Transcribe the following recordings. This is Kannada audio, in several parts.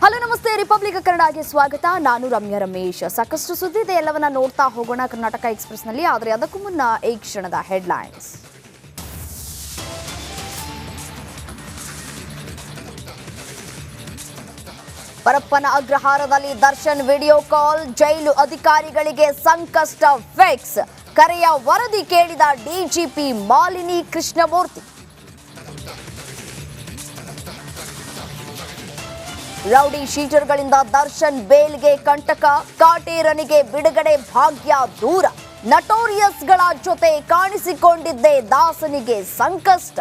ಹಲೋ ನಮಸ್ತೆ, ರಿಪಬ್ಲಿಕ್ ಕನ್ನಡಕ್ಕೆ ಸ್ವಾಗತ. ನಾನು ರಮ್ಯಾ ರಮೇಶ್. ಸಾಕಷ್ಟು ಸುದ್ದಿ ಇದೆ, ಎಲ್ಲವನ್ನ ನೋಡ್ತಾ ಹೋಗೋಣ ಕರ್ನಾಟಕ ಎಕ್ಸ್‌ಪ್ರೆಸ್ ನಲ್ಲಿ. ಆದರೆ ಅದಕ್ಕೂ ಮುನ್ನ ಈ ಕ್ಷಣದ ಹೆಡ್ಲೈನ್ಸ್. ಪರಪ್ಪನ ಅಗ್ರಹಾರದಲ್ಲಿ ದರ್ಶನ್ ವಿಡಿಯೋ ಕಾಲ್, ಜೈಲು ಅಧಿಕಾರಿಗಳಿಗೆ ಸಂಕಷ್ಟ ಫಿಕ್ಸ್. ಕರೆಯ ವರದಿ ಕೇಳಿದ ಡಿಜಿಪಿ ಮಾಲಿನಿ ಕೃಷ್ಣಮೂರ್ತಿ. ರೌಡಿ ಶೀಟರ್ಗಳಿಂದ ದರ್ಶನ್ ಬೇಲ್ಗೆ ಕಂಟಕ, ಕಾಟೇರನಿಗೆ ಬಿಡುಗಡೆ ಭಾಗ್ಯ ದೂರ. ನಟೋರಿಯಸ್ಗಳ ಜೊತೆ ಕಾಣಿಸಿಕೊಂಡಿದ್ದೇ ದಾಸನಿಗೆ ಸಂಕಷ್ಟ.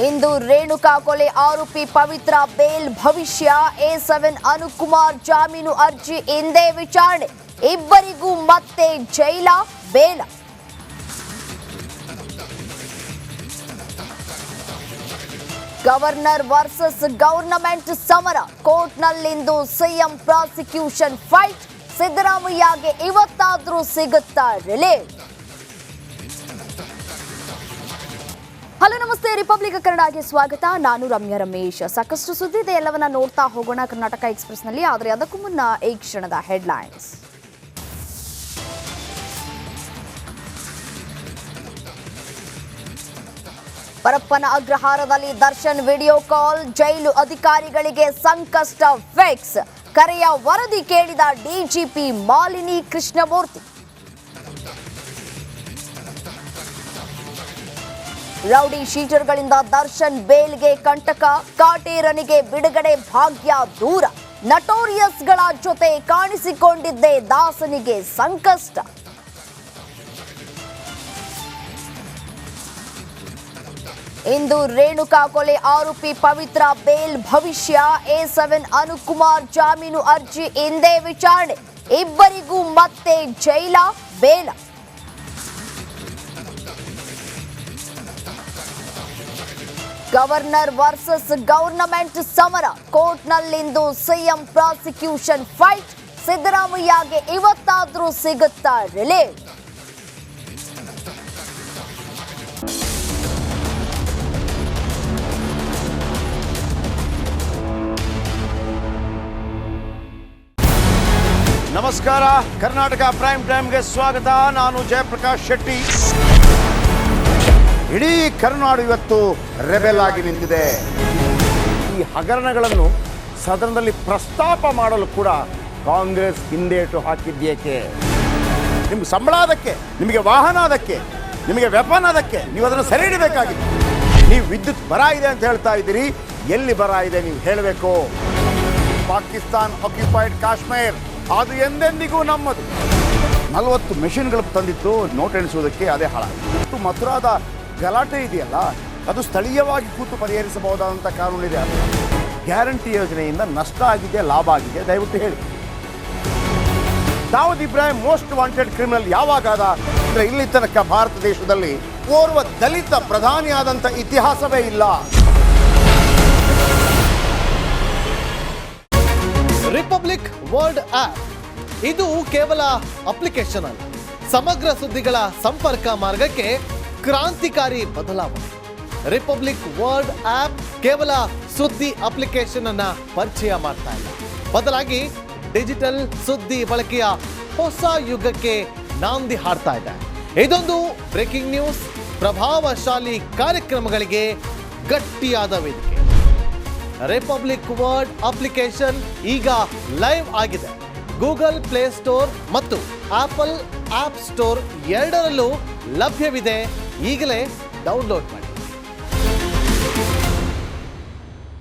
ಇಂದು ರೇಣುಕಾ ಕೊಲೆ ಆರೋಪಿ ಪವಿತ್ರ ಬೇಲ್ ಭವಿಷ್ಯ. A7 ಅನುಕುಮಾರ್ ಜಾಮೀನು ಅರ್ಜಿ ಇಂದೇ ವಿಚಾರಣೆ. ಇಬ್ಬರಿಗೂ ಮತ್ತೆ ಜೈಲ ಬೇಲ. ಗವರ್ನರ್ ವರ್ಸಸ್ ಗವರ್ನಮೆಂಟ್ ಸಮರ. ಕೋರ್ಟ್ನಲ್ಲಿಂದು ಸಿಎಂ ಪ್ರಾಸಿಕ್ಯೂಷನ್ ಫೈಟ್. ಸಿದ್ದರಾಮಯ್ಯಗೆ ಇವತ್ತಾದ್ರೂ ಸಿಗುತ್ತಾ ರಿಲೀಫ್? ಹಲೋ ನಮಸ್ತೆ, ರಿಪಬ್ಲಿಕ್ ಕನ್ನಡಕ್ಕೆ ಸ್ವಾಗತ. ನಾನು ರಮ್ಯಾ ರಮೇಶ್. ಸಾಕಷ್ಟು ಸುದ್ದಿ ಇದೆ, ಎಲ್ಲವನ್ನ ನೋಡ್ತಾ ಹೋಗೋಣ ಕರ್ನಾಟಕ ಎಕ್ಸ್‌ಪ್ರೆಸ್ ನಲ್ಲಿ. ಆದರೆ ಅದಕ್ಕೂ ಮುನ್ನ ಈ ಕ್ಷಣದ ಹೆಡ್ಲೈನ್ಸ್. ಪರಪ್ಪನ ಅಗ್ರಹಾರದಲ್ಲಿ ದರ್ಶನ್ ವಿಡಿಯೋ ಕಾಲ್, ಜೈಲು ಅಧಿಕಾರಿಗಳಿಗೆ ಸಂಕಷ್ಟ ಫಿಕ್ಸ್. ಕರೆಯ ವರದಿ ಕೇಳಿದ ಡಿಜಿಪಿ ಮಾಲಿನಿ ಕೃಷ್ಣಮೂರ್ತಿ. ರೌಡಿ ಶೀಟರ್ಗಳಿಂದ ದರ್ಶನ್ ಬೇಲ್ಗೆ ಕಂಟಕ, ಕಾಟೇರನಿಗೆ ಬಿಡುಗಡೆ ಭಾಗ್ಯ ದೂರ. ನಟೋರಿಯಸ್ಗಳ ಜೊತೆ ಕಾಣಿಸಿಕೊಂಡಿದ್ದೇ ದಾಸನಿಗೆ ಸಂಕಷ್ಟ. ಇಂದು ರೇಣುಕಾ ಕೊಲೆ ಆರೋಪಿ ಪವಿತ್ರ ಬೇಲ್ ಭವಿಷ್ಯ. A7 ಅನುಕುಮಾರ್ ಜಾಮೀನು ಅರ್ಜಿ ಇಂದೇ ವಿಚಾರಣೆ. ಇಬ್ಬರಿಗೂ ಮತ್ತೆ ಜೈಲ ಬೇಲ. ಗವರ್ನರ್ ವರ್ಸಸ್ ಗವರ್ನಮೆಂಟ್ ಸಮರ. ಕೋರ್ಟ್ನಲ್ಲಿಂದು ಸಿಎಂ ಪ್ರಾಸಿಕ್ಯೂಷನ್ ಫೈಟ್. ಸಿದ್ದರಾಮಯ್ಯಗೆ ಇವತ್ತಾದ್ರೂ ಸಿಗುತ್ತಾ ರಿಲೀಫ್? ನಮಸ್ಕಾರ, ಕರ್ನಾಟಕ ಪ್ರೈಮ್ ಟೈಮ್ಗೆ ಸ್ವಾಗತ. ನಾನು ಜಯಪ್ರಕಾಶ್ ಶೆಟ್ಟಿ. ಇಡೀ ಕರ್ನಾಡು ಇವತ್ತು ರೆಬೆಲ್ ಆಗಿ ನಿಂತಿದೆ. ಈ ಹಗರಣಗಳನ್ನು ಸದನದಲ್ಲಿ ಪ್ರಸ್ತಾಪ ಮಾಡಲು ಕೂಡ ಕಾಂಗ್ರೆಸ್ ಹಿಂದೇಟು ಹಾಕಿದ್ದೇಕೆ? ನಿಮ್ಗೆ ಸಂಬಳ ಅದಕ್ಕೆ, ನಿಮಗೆ ವಾಹನ ಅದಕ್ಕೆ, ನಿಮಗೆ ವೆಪನ್ ಅದಕ್ಕೆ, ನೀವು ಅದನ್ನು ಸೆರೆ ಹಿಡಿಬೇಕಾಗಿತ್ತು. ನೀವು ವಿದ್ಯುತ್ ಬರ ಇದೆ ಅಂತ ಹೇಳ್ತಾ ಇದ್ದೀರಿ, ಎಲ್ಲಿ ಬರ ಇದೆ ನೀವು ಹೇಳಬೇಕು. ಪಾಕಿಸ್ತಾನ್ ಆಕ್ಯುಪೈಡ್ ಕಾಶ್ಮೀರ್ ಅದು ಎಂದೆಂದಿಗೂ ನಮ್ಮದು. 40 ಮೆಷಿನ್ಗಳು ತಂದಿತ್ತು ನೋಟ್ ಎಣಿಸುವುದಕ್ಕೆ, ಅದೇ ಹಾಳಾಯಿತು. ಮಥುರಾದ ಗಲಾಟೆ ಇದೆಯಲ್ಲ, ಅದು ಸ್ಥಳೀಯವಾಗಿ ಕೂತು ಪರಿಹರಿಸಬಹುದಾದಂಥ ಕಾನೂನಿದೆ. ಗ್ಯಾರಂಟಿ ಯೋಜನೆಯಿಂದ ನಷ್ಟ ಆಗಿದೆ, ಲಾಭ ಆಗಿದೆ, ದಯವಿಟ್ಟು ಹೇಳಿ. Dawood Ibrahim most wanted criminal ಯಾವಾಗಾದ ಅಂದರೆ ಇಲ್ಲಿ ತನಕ ಭಾರತ ದೇಶದಲ್ಲಿ ಓರ್ವ ದಲಿತ ಪ್ರಧಾನಿಯಾದಂಥ ಇತಿಹಾಸವೇ ಇಲ್ಲ. ರಿಪಬ್ಲಿಕ್ ವರ್ಲ್ಡ್ ಆಪ್ ಇದು ಕೇವಲ ಅಪ್ಲಿಕೇಶನ್ ಅಲ್ಲ, ಸಮಗ್ರ ಸುದ್ದಿಗಳ ಸಂಪರ್ಕ ಮಾರ್ಗಕ್ಕೆ ಕ್ರಾಂತಿಕಾರಿ ಬದಲಾವಣೆ. ರಿಪಬ್ಲಿಕ್ ವರ್ಲ್ಡ್ ಆಪ್ ಕೇವಲ ಸುದ್ದಿ ಅಪ್ಲಿಕೇಶನ್ ಅನ್ನ ಪರಿಚಯ ಮಾಡ್ತಾ ಇಲ್ಲ, ಬದಲಾಗಿ ಡಿಜಿಟಲ್ ಸುದ್ದಿ ಬಳಕೆಯ ಹೊಸ ಯುಗಕ್ಕೆ ನಾಂದಿ ಹಾಡ್ತಾ ಇದೆ. ಇದೊಂದು ಬ್ರೇಕಿಂಗ್ ನ್ಯೂಸ್, ಪ್ರಭಾವಶಾಲಿ ಕಾರ್ಯಕ್ರಮಗಳಿಗೆ ಗಟ್ಟಿಯಾದ ವೇದಿಕೆ. ರಿಪಬ್ಲಿಕ್ ವರ್ಲ್ಡ್ ಅಪ್ಲಿಕೇಶನ್ ಈಗ ಲೈವ್ ಆಗಿದೆ. ಗೂಗಲ್ ಪ್ಲೇ ಸ್ಟೋರ್ ಮತ್ತು ಆಪಲ್ ಆಪ್ ಸ್ಟೋರ್ ಎರಡರಲ್ಲೂ ಲಭ್ಯವಿದೆ. ಈಗಲೇ ಡೌನ್ಲೋಡ್ ಮಾಡಿ.